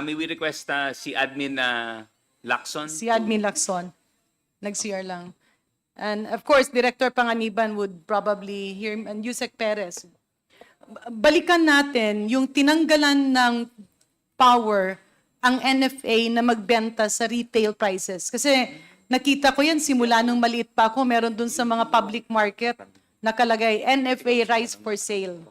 May we request si Admin Lacson? Si Admin Lacson. Nag-CR lang. And of course, Director Panganiban would probably hear, and Yusek Perez. Balikan natin yung tinanggalan ng power ang NFA na magbenta sa retail prices. Kasi nakita ko yan simula nung maliit pa ako, meron dun sa mga public market nakalagay NFA rice for sale.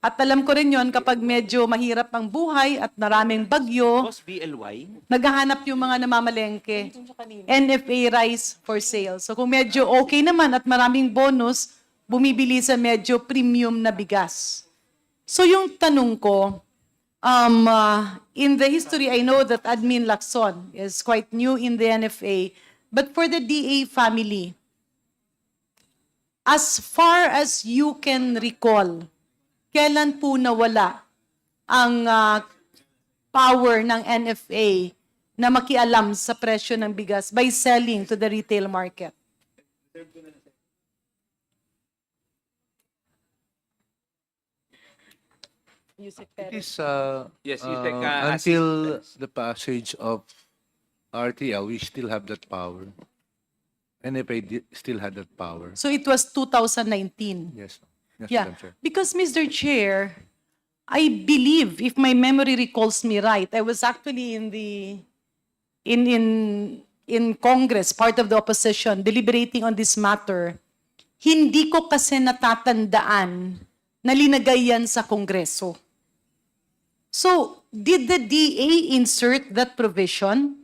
At alam ko rin yon kapag medyo mahirap ang buhay at maraming bagyo, Boss BLY? naghahanap yung mga namamalengke. NFA rice for sale. So kung medyo okay naman at maraming bonus, bumibili sa medyo premium na bigas. So yung tanong ko, in the history, I know that Admin Lacson is quite new in the NFA, but for the DA family, as far as you can recall, kailan po nawala ang power ng NFA na makialam sa presyo ng bigas by selling to the retail market? Yusek It Perez. is Yes, you take, until assistance. the passage of RTL, we still have that power. NFA still had that power. So it was 2019. Yes. Yes, Yeah, Madam Chair. because Mr. Chair, I believe, if my memory recalls me right, I was actually in Congress, part of the opposition, deliberating on this matter. Hindi ko kasi natatandaan na linagay yan sa Kongreso. So, did the DA insert that provision?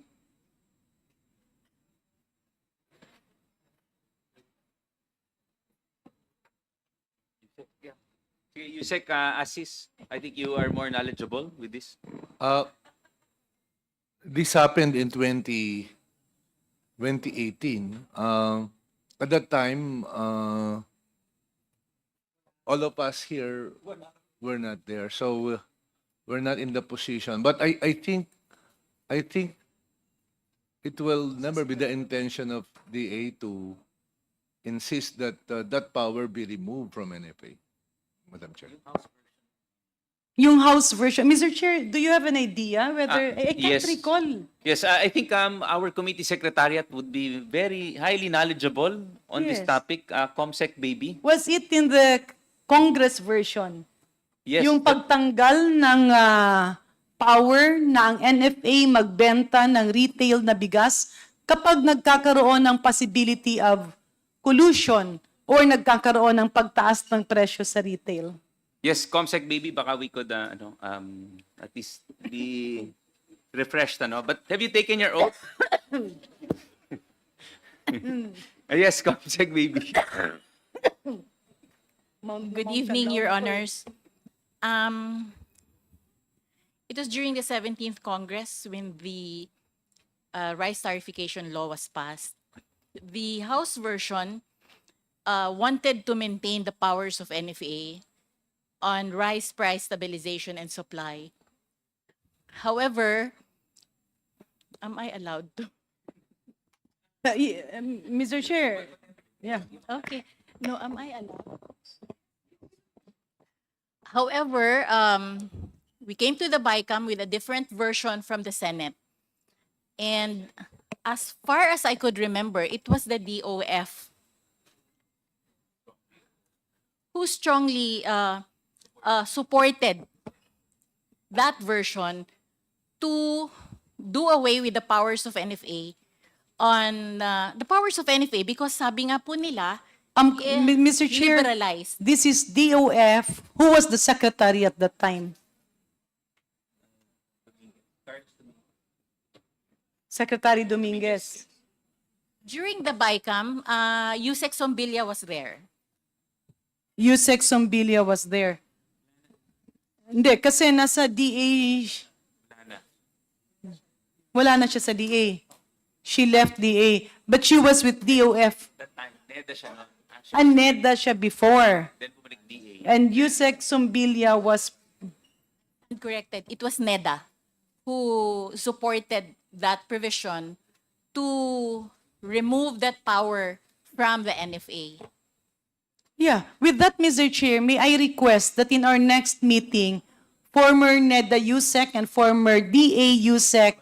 Yusek Assis, I think you are more knowledgeable with this. This happened in 2018. At that time, all of us here were not there, so we're not in the position. But I think it will never be the intention of DA to insist that that power be removed from NFA, Madam Chair. Yung House version. Mr. Chair, do you have an idea whether... I can't yes. recall. Yes, I think our committee secretariat would be very highly knowledgeable on this Yes. topic. Comsec baby. Was it in the Congress version? Yes. Yung pagtanggal ng power na ang NFA magbenta ng retail na bigas kapag nagkakaroon ng possibility of collusion or nagkakaroon ng pagtaas ng presyo sa retail. Yes, Comsec baby, baka we could at least be refreshed, ano? But have you taken your oath? Yes, Comsec baby. Good evening, Your Honors. It was during the 17th Congress when the rice tarification law was passed. The House version wanted to maintain the powers of NFA on rice price stabilization and supply. However, am I allowed to? Mr. Chair, yeah. Okay. No, am I allowed? However, we came to the BICAM with a different version from the Senate. And as far as I could remember, it was the DOF who strongly supported that version to do away with the powers of NFA on the powers of NFA because sabi nga po nila, Mr. Chair, liberalized. this is DOF. Who was the secretary at that time? Secretary Dominguez. During the BICAM, Yusek Sombilia was there. Yusek Sombilia was there. Hindi, kasi nasa DA. Wala na siya sa DA. She left DA. But she was with DOF. That time, NEDA siya, no? Actually, Aneda siya before. then bumalik DA. And Yusek Sombilia was... Corrected. It was NEDA who supported that provision to remove that power from the NFA. Yeah. With that, Mr. Chair, may I request that in our next meeting, former NEDA USEC and former DA USEC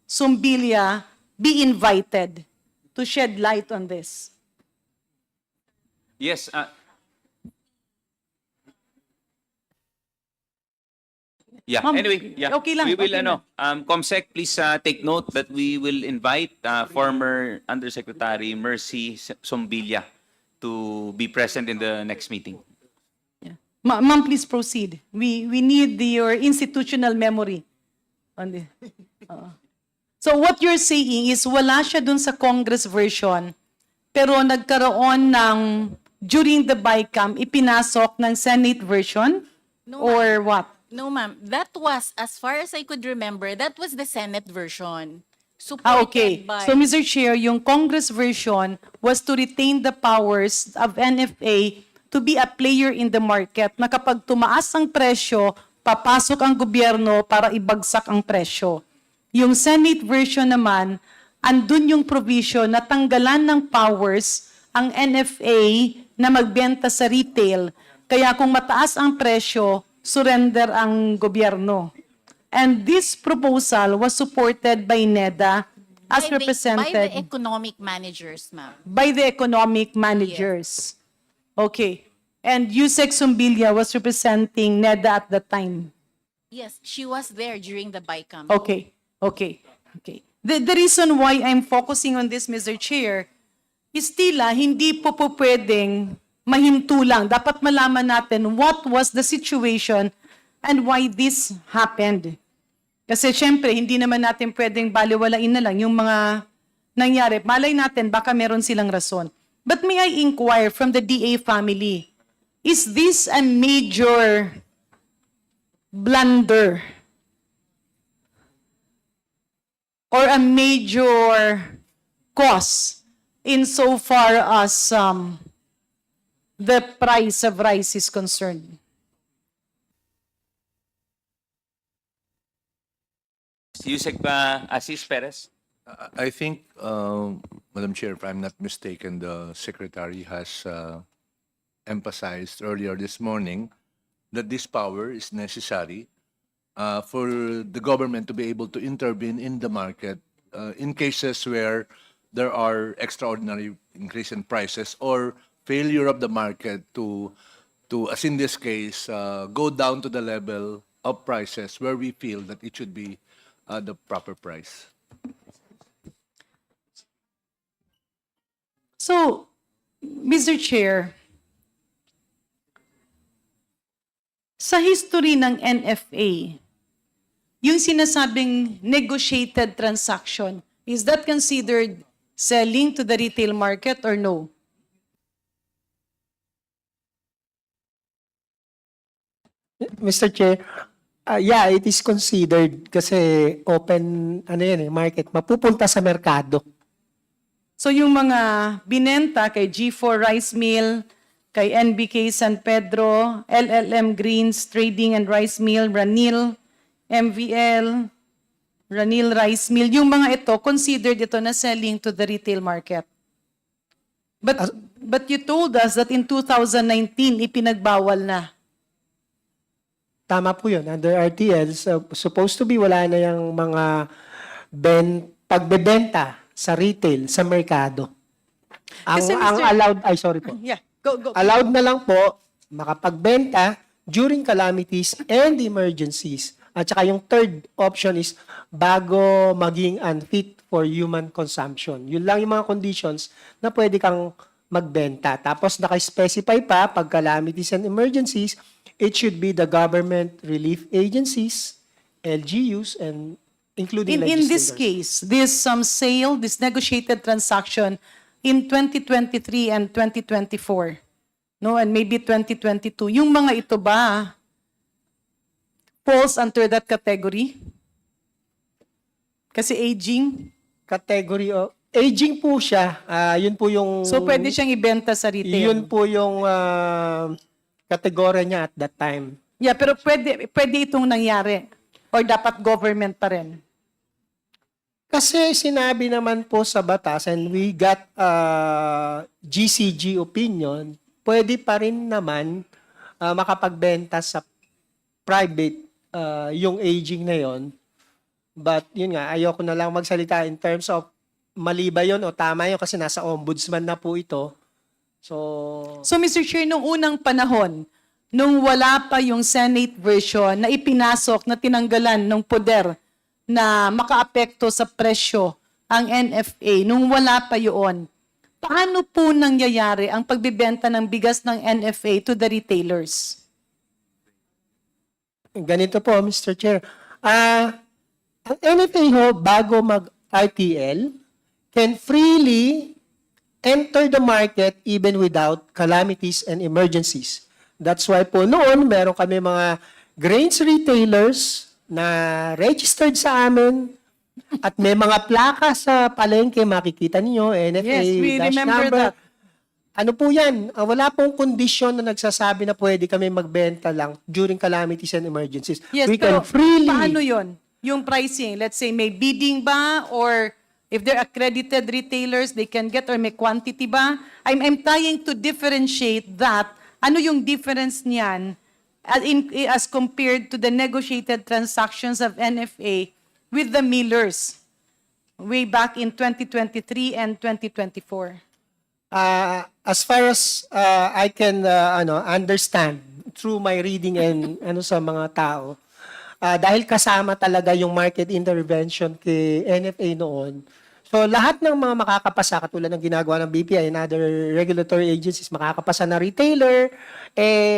Sumbilya be invited to shed light on this? Yes. Yeah. Ma'am, Anyway, yeah. okay lang, We will, okay lang. Comsec, please take note that we will invite former Undersecretary Mercy Sombilya to be present in the next meeting. Yeah. Ma'am, please proceed. We need your institutional memory on the. So what you're saying is wala siya dun sa Congress version, pero nagkaroon ng during the BICAM ipinasok ng Senate version No, or what? No, ma'am. That was, as far as I could remember, that was the Senate version. Supported Okay. by... So Mr. Chair, yung Congress version was to retain the powers of NFA to be a player in the market na kapag tumaas ang presyo, papasok ang gobyerno para ibagsak ang presyo. Yung Senate version naman, andun yung provision na tanggalan ng powers ang NFA na magbenta sa retail. Kaya kung mataas ang presyo, surrender ang gobyerno. And this proposal was supported by NEDA as by represented the economic managers, ma'am. by the economic managers. Okay. And Yusek Sumbilya was representing NEDA at the time. Yes, she was there during the BICAM. Okay. Okay. Okay. The reason why I'm focusing on this, Mr. Chair, is tila hindi po pwedeng mahinto lang. Dapat malaman natin what was the situation and why this happened. Kasi syempre, hindi naman natin pwedeng baliwalain na lang yung mga nangyari. Malay natin, baka meron silang rason. But may I inquire from the DA family, is this a major blunder or a major cause insofar as the price of rice is concerned? Yusek Assis Perez. I think, Madam Chair, if I'm not mistaken, the Secretary has emphasized earlier this morning that this power is necessary for the government to be able to intervene in the market in cases where there are extraordinary increase in prices or failure of the market to as in this case, go down to the level of prices where we feel that it should be the proper price. So, Mr. Chair, sa history ng NFA, yung sinasabing negotiated transaction, is that considered selling to the retail market or no? Mr. Chair, yeah, it is considered kasi open, market, mapupunta sa merkado. So yung mga binenta kay G4 Rice Mill, kay NBK San Pedro, LLM Greens Trading and Rice Mill, Ranil, MVL, Ranil Rice Mill, yung mga ito, considered ito na selling to the retail market. But you told us that in 2019, ipinagbawal na. Tama po yun. Under RTL, supposed to be wala na yung mga pagbebenta sa retail, sa merkado. Kasi, Ang Mr. allowed, sorry po. Yeah, go. Allowed na lang po makapagbenta during calamities and emergencies. At saka yung third option is bago maging unfit for human consumption. Yun lang yung mga conditions na pwede kang magbenta. Tapos naka-specify pa, pag calamities and emergencies, it should be the government relief agencies, LGUs, and including In this legislators. case, this sale, this negotiated transaction in 2023 and 2024, no, and maybe 2022, yung mga ito ba falls under that category? Kasi aging, Category of aging po siya. Yun po yung so pwede siyang ibenta sa retail. yun po yung kategorya niya at that time. Yeah, pero pwede itong nangyari or dapat government pa rin? Kasi sinabi naman po sa batas and we got GCG opinion, pwede pa rin naman makapagbenta sa private yung aging na yon. But yun nga, ayoko na lang magsalita in terms of mali ba yun o tama yun kasi nasa ombudsman na po ito. So, So Mr. Chair, nung unang panahon, nung wala pa yung Senate version na ipinasok na tinanggalan ng poder na makaapekto sa presyo ang NFA, nung wala pa yun, paano po nangyayari ang pagbibenta ng bigas ng NFA to the retailers? ganito po, Mr. Chair. Ang NFA ho, bago mag-RTL, can freely enter the market even without calamities and emergencies. That's why po noon, meron kami mga grains retailers na registered sa amin at may mga plaka sa palengke, makikita niyo NFA, Yes, we dash remember number. that. Ano po yan? Wala pong kondisyon na nagsasabi na pwede kami magbenta lang during calamities and emergencies. Yes, We pero can freely... paano yon? Yung pricing, let's say may bidding ba or if they're accredited retailers, they can get or may quantity ba? I'm trying to differentiate that. Ano yung difference niyan as compared to the negotiated transactions of NFA with the millers way back in 2023 and 2024? As far as I can understand through my reading and sa mga tao, dahil kasama talaga yung market intervention kay NFA noon. So lahat ng mga makakapasa katulad ng ginagawa ng BPI and other regulatory agencies makakapasa na retailer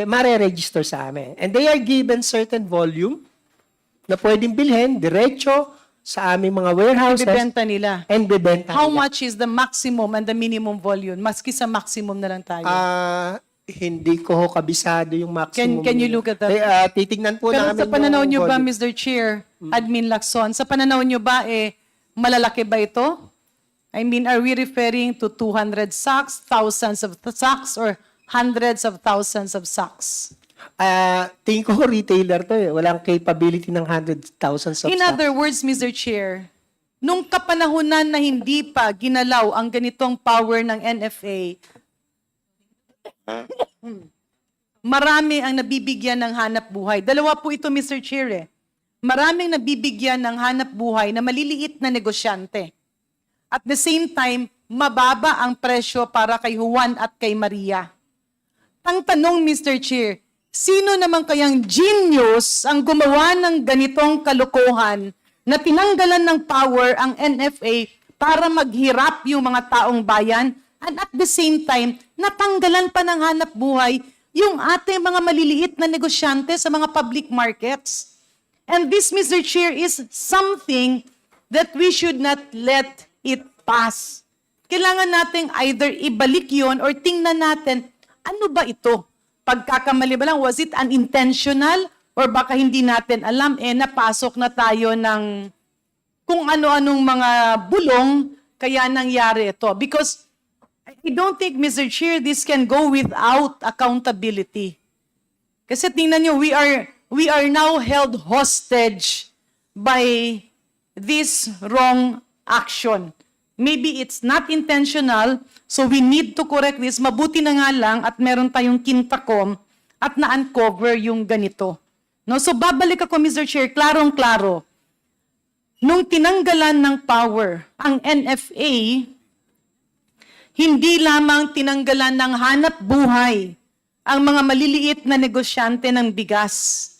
mare-register sa amin. And they are given certain volume na pwedeng bilhin diretso sa aming mga warehouses Ibebenta nila. and bebenta How nila. much is the maximum and the minimum volume? Maski sa maximum na lang tayo. Hindi ko ho kabisado yung maximum. Can you look at that? Titignan po Pero namin sa pananaw yung nyo ba, volume. Mr. Chair, Admin Lacson, sa pananaw nyo ba, malalaki ba ito? I mean, are we referring to 200 sacks, thousands of sacks, or hundreds of thousands of sacks? Tingin ko retailer to Walang capability ng 100,000 of In stock. other words, Mr. Chair, nung kapanahunan na hindi pa ginalaw ang ganitong power ng NFA, marami ang nabibigyan ng hanap buhay. Dalawa po ito, Mr. Chair. Maraming nabibigyan ng hanap buhay na maliliit na negosyante. At the same time, mababa ang presyo para kay Juan at kay Maria. Ang tanong, Mr. Chair, sino naman kayang genius ang gumawa ng ganitong kalokohan na tinanggalan ng power ang NFA para maghirap yung mga taong bayan and at the same time, natanggalan pa ng hanap buhay yung ating mga maliliit na negosyante sa mga public markets. And this, Mr. Chair, is something that we should not let it pass. Kailangan nating either ibalik yon or tingnan natin, ano ba ito? Pagkakamali ba lang, was it unintentional? Or baka hindi natin alam, napasok na tayo ng kung ano-anong mga bulong, kaya nangyari ito. Because I don't think, Mr. Chair, this can go without accountability. Kasi tingnan nyo, we are now held hostage by this wrong action. Maybe it's not intentional, so we need to correct this. Mabuti na nga lang at meron tayong kintakom at na-uncover yung ganito. No? So babalik ako, Mr. Chair, klarong-klaro. Nung tinanggalan ng power ang NFA, hindi lamang tinanggalan ng hanap buhay ang mga maliliit na negosyante ng bigas.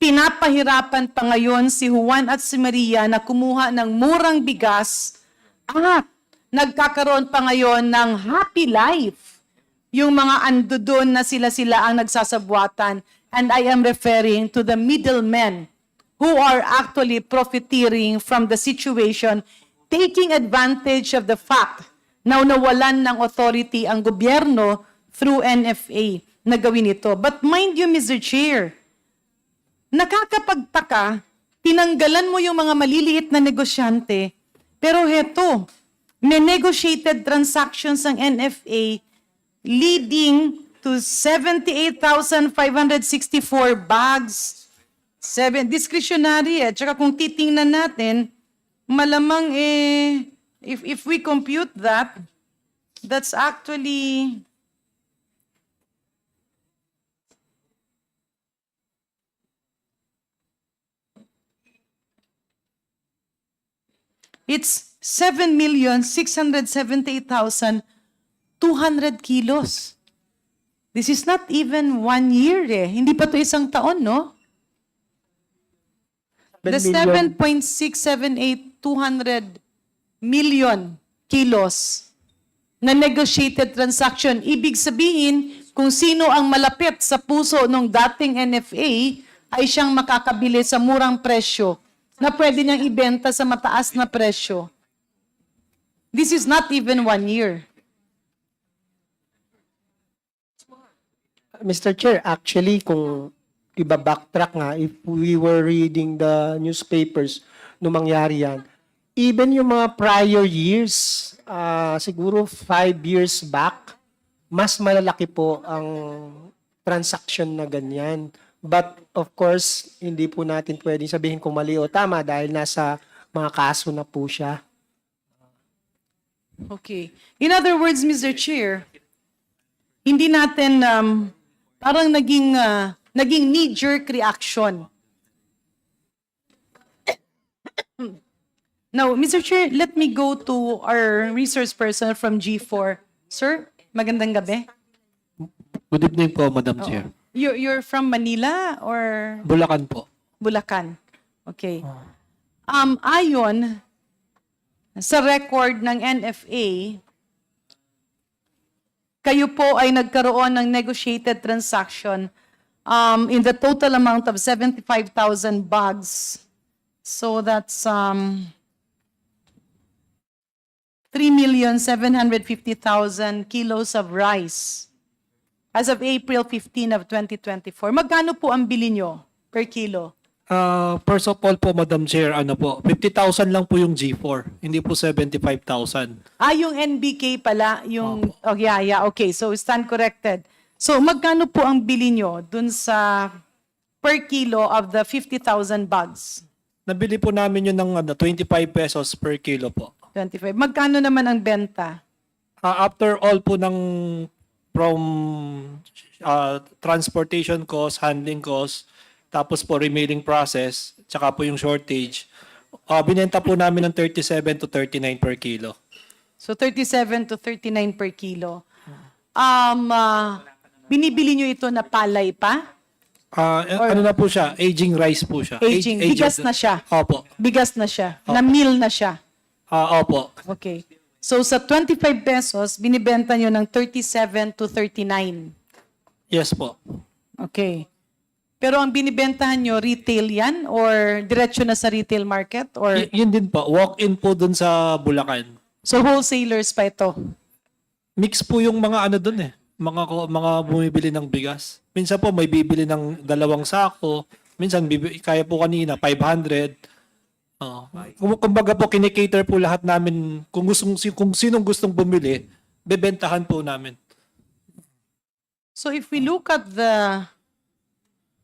Pinapahirapan pa ngayon si Juan at si Maria na kumuha ng murang bigas at nagkakaroon pa ngayon ng happy life. Yung mga andudon na sila-sila ang nagsasabwatan. And I am referring to the middlemen who are actually profiteering from the situation, taking advantage of the fact na nawalan ng authority ang gobyerno through NFA na gawin ito. But mind you, Mr. Chair, nakakapagtaka, tinanggalan mo yung mga maliliit na negosyante, pero heto, may negotiated transactions ng NFA leading to 78,564 bags. Discretionary Tsaka kung titingnan natin, malamang if we compute that, that's actually It's 7,678,200 kilos. This is not even 1 year eh. Hindi pa to isang taon, no? The 7.678,200 million kilos na negotiated transaction. Ibig sabihin, kung sino ang malapit sa puso ng dating NFA ay siyang makakabili sa murang presyo na pwede niyang ibenta sa mataas na presyo. This is not even 1 year. Mr. Chair, actually, kung iba-backtrack nga, if we were reading the newspapers nung mangyari yan, even yung mga prior years, siguro 5 years back, mas malalaki po ang transaction na ganyan. But of course, hindi po natin pwedeng sabihin kung mali o tama dahil nasa mga kaso na po siya. Okay. In other words, Mr. Chair, hindi natin parang naging knee-jerk reaction. Now, Mr. Chair, let me go to our resource person from G4. Sir, magandang gabi. Good evening po, Madam Chair. You're from Manila or Bulacan po. Bulacan? Okay. Ayon sa record ng NFA, kayo po ay nagkaroon ng negotiated transaction in the total amount of 75,000 bags. So that's 3,750,000 kilos of rice as of April 15 of 2024. Magkano po ang bili nyo per kilo? First of all po, Madam Chair, 50,000 lang po yung G4, hindi po 75,000. Yung NBK pala, yung, oh yeah, okay, so stand corrected. So magkano po ang bili nyo dun sa per kilo of the 50,000 bags? Nabili po namin yun ng 25 pesos per kilo po. 25. Magkano naman ang benta? After all po from transportation cost, handling cost, tapos po remailing process, tsaka po yung shortage, binenta po namin ng 37 to 39 per kilo. So 37 to 39 per kilo. Binibili nyo ito na palay pa? Ano na po siya? Aging rice po siya. Aging. Bigas na siya. Opo. Bigas na siya. Na meal na siya. Opo. Okay. So sa 25 pesos, binibenta nyo ng 37 to 39. Yes po. Okay. Pero ang binibentahan nyo, retail yan? Or diretso na sa retail market? Or Yun din po. Walk-in po dun sa Bulacan. so wholesalers pa ito? Mix po yung mga dun eh. Mga bumibili ng bigas. Minsan po may bibili ng 2 sako. Minsan kaya po kanina 500. Kumbaga po kinikater po lahat namin kung sinong gustong bumili, bebentahan po namin. So if we look at the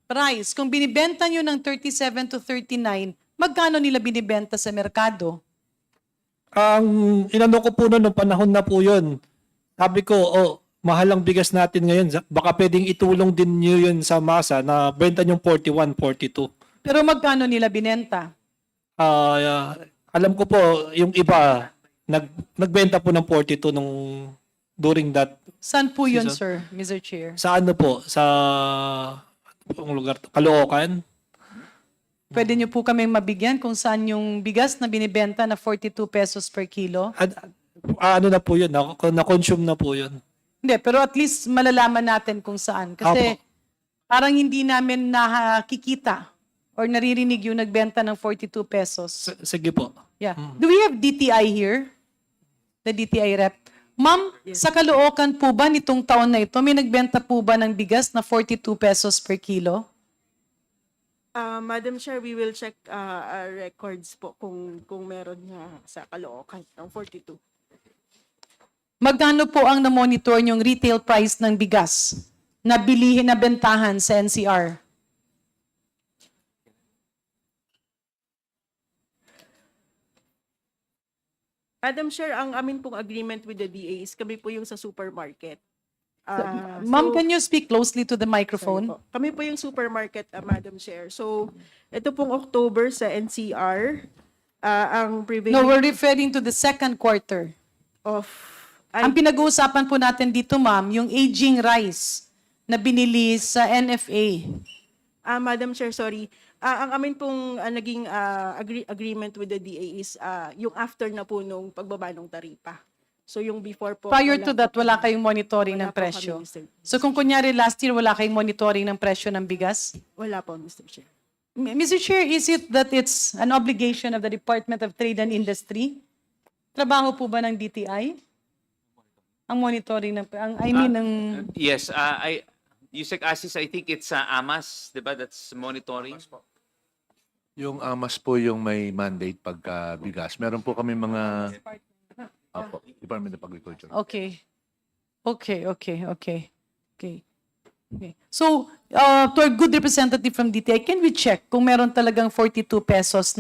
price, kung binibenta nyo ng 37 to 39, magkano nila binibenta sa merkado? Ang inano ko po noong panahon na po yun, sabi ko, mahal ang bigas natin ngayon. Baka pwedeng itulong din nyo yun sa masa na benta nyo 41, 42. Pero magkano nila binenta? Alam ko po, yung iba, nagbenta po ng 42 during that. Saan po yun, Season. sir, Mr. Chair? Sa po? Sa lugar, Caloocan? Pwede nyo po kaming mabigyan kung saan yung bigas na binibenta na 42 pesos per kilo? Ano na po yun? Na-consume na po yun. Hindi, pero at least malalaman natin kung saan. Kasi Apo. parang hindi namin nakikita or naririnig yung nagbenta ng 42 pesos. Sige po. Yeah. Do we have DTI here? The DTI rep? Ma'am, sa Caloocan po ba nitong taon na ito, may nagbenta po ba ng bigas na 42 pesos per kilo? Madam Chair, we will check our records po kung meron niya sa Caloocan ng 42. Magkano po ang na-monitor yung retail price ng bigas na bilihin na bentahan sa NCR? Madam Chair, ang amin pong agreement with the DA is kami po yung sa supermarket. Ma'am, can you speak closely to the Sorry microphone? po. Kami po yung supermarket, Madam Chair. So, ito pong October sa NCR, ang No, prevailing we're referring to the second quarter. of Ang pinag-uusapan po natin dito, ma'am, yung aging rice na binili sa NFA. Madam Chair, sorry. Ang amin pong naging agreement with the DA is yung after na po nung pagbaba ng taripa. So yung before po. Prior wala to po that, wala kami. kayong monitoring Wala ng po kami, presyo. Mr. So kung kunyari last year, wala kayong monitoring ng presyo ng bigas? Wala po, Mr. Chair. Mr. Chair, is it that it's an obligation of the Department of Trade and Industry? Trabaho po ba ng DTI? Ang monitoring ng, Yes, Yusek Asis, I think it's AMAS, di ba? That's monitoring. Yung AMAS po yung may mandate pagka bigas. Meron po kami mga Opo, Department of Agriculture. Okay. Okay. So, to our good representative from DTI, can we check kung meron talagang 42 pesos